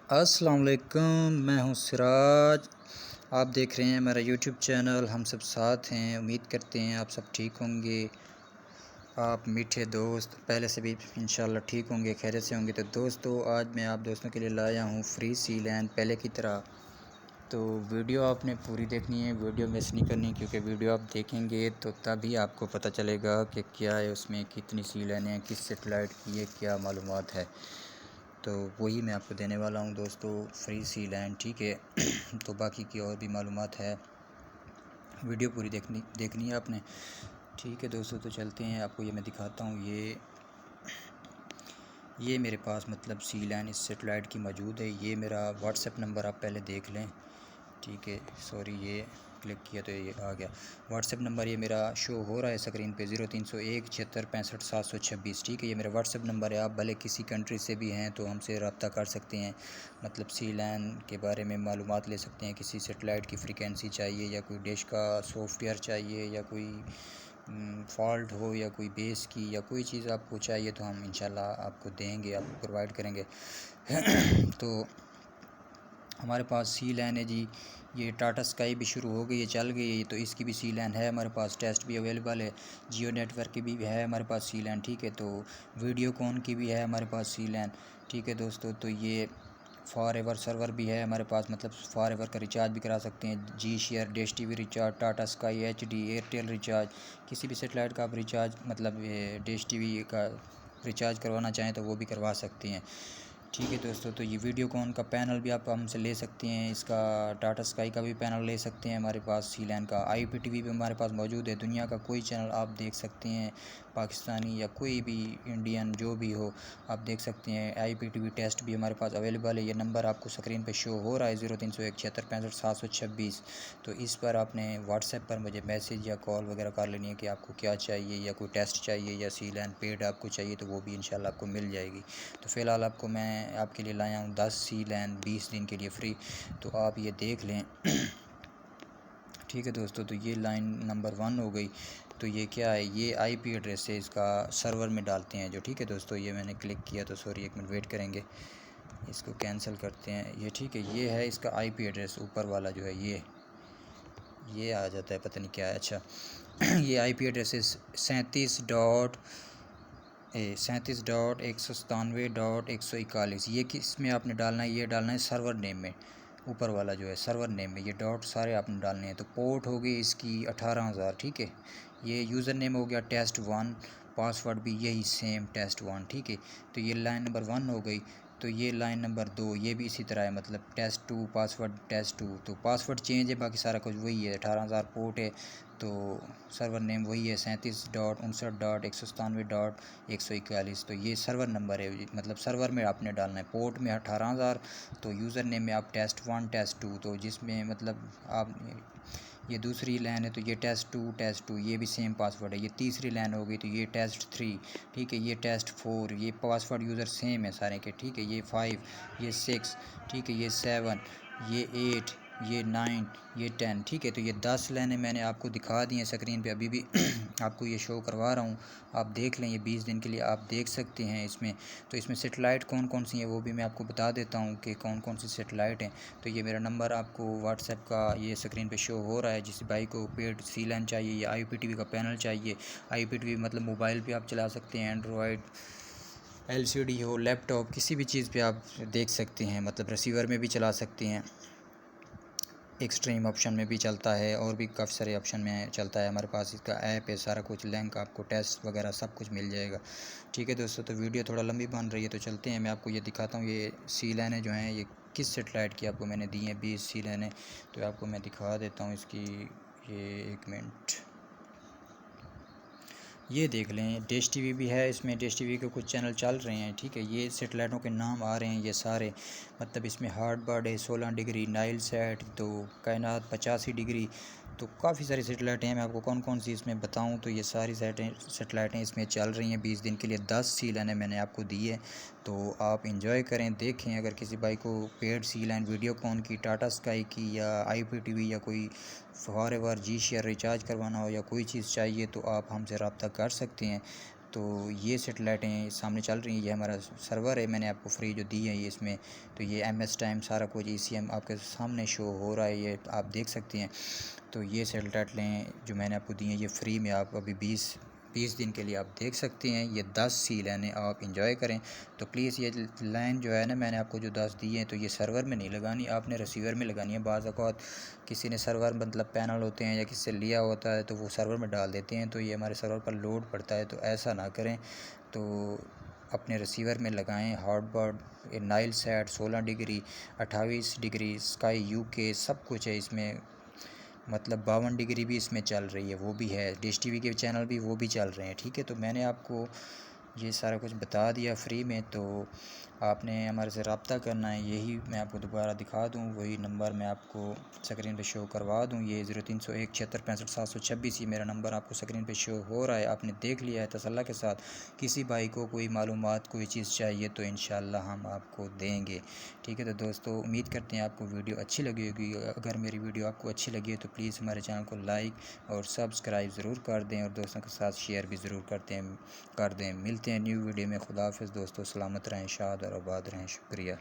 अस्सलाम वालेकुम, मैं हूं सिराज। आप देख रहे हैं मेरा यूट्यूब चैनल हम सब साथ हैं। उम्मीद करते हैं आप सब ठीक होंगे। आप मीठे दोस्त पहले से भी इंशाल्लाह ठीक होंगे, खैरियत से होंगे। तो दोस्तों, आज मैं आप दोस्तों के लिए लाया हूं फ्री सी लैंड पहले की तरह। तो वीडियो आपने पूरी देखनी है, वीडियो मिस नहीं करनी, क्योंकि वीडियो आप देखेंगे तो तभी आपको पता चलेगा कि क्या है उसमें, कितनी सी लैंड है, किस सेटेलाइट की है, क्या मालूमात है। तो वही मैं आपको देने वाला हूँ दोस्तों, फ्री सी लैंड, ठीक है। तो बाकी की और भी मालूमात है, वीडियो पूरी देखनी है आपने, ठीक है दोस्तों। तो चलते हैं, आपको ये मैं दिखाता हूँ। ये मेरे पास मतलब सी लैंड इस सेटेलाइट की मौजूद है। ये मेरा व्हाट्सएप नंबर आप पहले देख लें, ठीक है। सॉरी, ये क्लिक किया तो ये आ गया। व्हाट्सएप नंबर ये मेरा शो हो रहा है स्क्रीन पे, 0301 76 65 726, ठीक है। ये मेरा व्हाट्सएप नंबर है। आप भले किसी कंट्री से भी हैं तो हमसे रब्ता कर सकते हैं, मतलब सी लैन के बारे में मालूमात ले सकते हैं। किसी सेटेलाइट की फ्रीक्वेंसी चाहिए, या कोई डिश का सॉफ्टवेयर चाहिए, या कोई फॉल्ट हो, या कोई बेस की, या कोई चीज़ आपको चाहिए तो हम इंशाल्लाह आपको देंगे, आपको प्रोवाइड करेंगे। तो हमारे पास सी लैन है जी। ये टाटा स्काई भी शुरू हो गई है, चल गई है, तो इसकी भी सी लैन है हमारे पास। टेस्ट भी अवेलेबल है। जियो नेटवर्क की भी है हमारे पास सी लैन, ठीक है। तो वीडियोकॉन की भी है हमारे पास सी लैन, ठीक है दोस्तों। तो ये फॉर एवर सर्वर भी है हमारे पास, मतलब फॉर एवर का रिचार्ज भी करा सकते हैं। जी share, dish TV recharge, Tata sky, HD, Airtel recharge, किसी भी सेटेलाइट का आप रिचार्ज, मतलब डिश टीवी का रिचार्ज करवाना चाहें तो वो भी करवा सकते हैं, ठीक है दोस्तों। तो ये वीडियोकॉन का पैनल भी आप हमसे ले सकते हैं, इसका टाटा स्काई का भी पैनल ले सकते हैं हमारे पास। सी लैन का IPTV भी हमारे पास मौजूद है। दुनिया का कोई चैनल आप देख सकते हैं, पाकिस्तानी या कोई भी इंडियन जो भी हो, आप देख सकते हैं। IPTV टेस्ट भी हमारे पास अवेलेबल है। ये नंबर आपको स्क्रीन पे शो हो रहा है, 0301 76 65 726। तो इस पर आपने व्हाट्सएप पर मुझे मैसेज या कॉल वगैरह कर लेनी है कि आपको क्या चाहिए, या कोई टेस्ट चाहिए, या सी लैन पेड आपको चाहिए, तो वो भी इंशाल्लाह आपको मिल जाएगी। तो फ़िलहाल आपको मैं आपके लिए लाया हूँ 10 सी लैंड 20 दिन के लिए फ्री, तो आप ये देख लें। ठीक है दोस्तों, तो ये लाइन नंबर 1 हो गई। तो ये क्या है, ये IP एड्रेस है, इसका सर्वर में डालते हैं जो, ठीक है दोस्तों। ये मैंने क्लिक किया तो सॉरी, 1 मिनट वेट करेंगे, इसको कैंसिल करते हैं। ये ठीक है, ये है इसका IP एड्रेस, ऊपर वाला जो है ये आ जाता है, पता नहीं क्या है। अच्छा, ये IP एड्रेस है 37.197.191.141। ये किस में आपने डालना है, ये डालना है सर्वर नेम में, ऊपर वाला जो है सर्वर नेम में, ये डॉट सारे आपने डालने हैं। तो पोर्ट हो गई इसकी 18,000, ठीक है। ये यूज़र नेम हो गया test1, पासवर्ड भी यही सेम test1, ठीक है। तो ये लाइन नंबर 1 हो गई। तो ये लाइन नंबर 2, ये भी इसी तरह है, मतलब test2 पासवर्ड test2। तो पासवर्ड चेंज है, बाकी सारा कुछ वही है। 18,000 पोर्ट है, तो सर्वर नेम वही है 37.59.197.141। तो ये सर्वर नंबर है, मतलब सर्वर में आपने डालना है। पोर्ट में 18,000, तो यूज़र नेम में आप test1 test2, तो जिसमें मतलब आप, ये दूसरी लाइन है तो ये test2 ये भी सेम पासवर्ड है। ये तीसरी लाइन हो गई तो ये test3, ठीक है। ये test4, ये पासवर्ड यूज़र सेम है सारे के, ठीक है। ये 5, ये 6, ठीक है। ये 7, ये 8, ये 9, ये 10, ठीक है। तो ये 10 लाइनें मैंने आपको दिखा दी हैं स्क्रीन पे, अभी भी आपको ये शो करवा रहा हूँ, आप देख लें। ये 20 दिन के लिए आप देख सकते हैं इसमें। तो इसमें सेटेलाइट कौन कौन सी हैं वो भी मैं आपको बता देता हूँ कि कौन कौन सी सेटेलाइट हैं। तो ये मेरा नंबर आपको व्हाट्सएप का ये स्क्रीन पे शो हो रहा है। जिस भाई को पेड सी लैन चाहिए या IPTV का पैनल चाहिए, IPTV मतलब मोबाइल पे आप चला सकते हैं, एंड्रॉयड LCD हो, लैपटॉप, किसी भी चीज़ पे आप देख सकते हैं, मतलब रिसीवर में भी चला सकते हैं, एक्सट्रीम ऑप्शन में भी चलता है, और भी काफ़ी सारे ऑप्शन में चलता है। हमारे पास इसका ऐप है, सारा कुछ लिंक आपको, टेस्ट वगैरह सब कुछ मिल जाएगा, ठीक है दोस्तों। तो वीडियो थोड़ा लंबी बन रही है, तो चलते हैं, मैं आपको ये दिखाता हूँ। ये सी लाइनें जो हैं, ये किस सेटेलाइट की आपको मैंने दी हैं, 20 सी लाइनें। तो आपको मैं दिखा देता हूँ इसकी, ये 1 मिनट, ये देख लें। डिश टीवी भी है इसमें, डिश टीवी के कुछ चैनल चल रहे हैं, ठीक है। ये सेटेलाइटों के नाम आ रहे हैं ये सारे, मतलब इसमें हार्ड बर्ड है 16 डिग्री, नाइल सेट, तो कायनात 85 डिग्री, तो काफ़ी सारी सेटेलाइटें हैं। मैं आपको कौन कौन सी इसमें बताऊं, तो ये सारी सेटेलाइटें इसमें चल रही हैं 20 दिन के लिए। 10 सी लाइनें मैंने आपको दी है, तो आप इंजॉय करें, देखें। अगर किसी भाई को पेड सी लाइन वीडियोकॉन की, टाटा स्काई की, या IPTV, या कोई forever G share recharge करवाना हो, या कोई चीज़ चाहिए, तो आप हमसे रब्ता कर सकते हैं। तो ये सेटेलाइटें सामने चल रही हैं, ये हमारा सर्वर है, मैंने आपको फ्री जो दी है ये इसमें। तो ये MS टाइम सारा कुछ ECM आपके सामने शो हो रहा है, ये आप देख सकते हैं। तो ये सेटेलाइटें जो मैंने आपको दी हैं ये फ्री में आप अभी 20 दिन के लिए आप देख सकते हैं। ये 10 सी लाइनें आप इंजॉय करें। तो प्लीज़ ये लाइन जो है ना, मैंने आपको जो 10 दी हैं तो ये सर्वर में नहीं लगानी, आपने रिसीवर में लगानी है। बाज़ औक़ात किसी ने सर्वर मतलब पैनल होते हैं या किसी से लिया होता है तो वो सर्वर में डाल देते हैं, तो ये हमारे सर्वर पर लोड पड़ता है, तो ऐसा ना करें। तो अपने रिसीवर में लगाएं। Hotbird, Nile Sat 16 degree, 28 degree, Sky UK सब कुछ है इसमें, मतलब 52 डिग्री भी इसमें चल रही है, वो भी है। डिश TV के चैनल भी वो भी चल रहे हैं, ठीक है। तो मैंने आपको ये सारा कुछ बता दिया फ्री में, तो आपने हमारे से रब्ता करना है। यही मैं आपको दोबारा दिखा दूँ, वही नंबर मैं आपको स्क्रीन पे शो करवा दूँ। ये 0301 76 65 726 ये मेरा नंबर आपको स्क्रीन पे शो हो रहा है, आपने देख लिया है तसल्ला के साथ। किसी भाई को कोई मालूमात कोई चीज़ चाहिए तो इंशाल्लाह हम आपको देंगे, ठीक है। तो दोस्तों उम्मीद करते हैं आपको वीडियो अच्छी लगी होगी। अगर मेरी वीडियो आपको अच्छी लगी है तो प्लीज़ हमारे चैनल को लाइक और सब्सक्राइब ज़रूर कर दें और दोस्तों के साथ शेयर भी ज़रूर कर दें। मिलते हैं न्यू वीडियो में। खुदा हाफ़िज़ दोस्तों, सलामत रहें, शाद और आबाद रहें। शुक्रिया।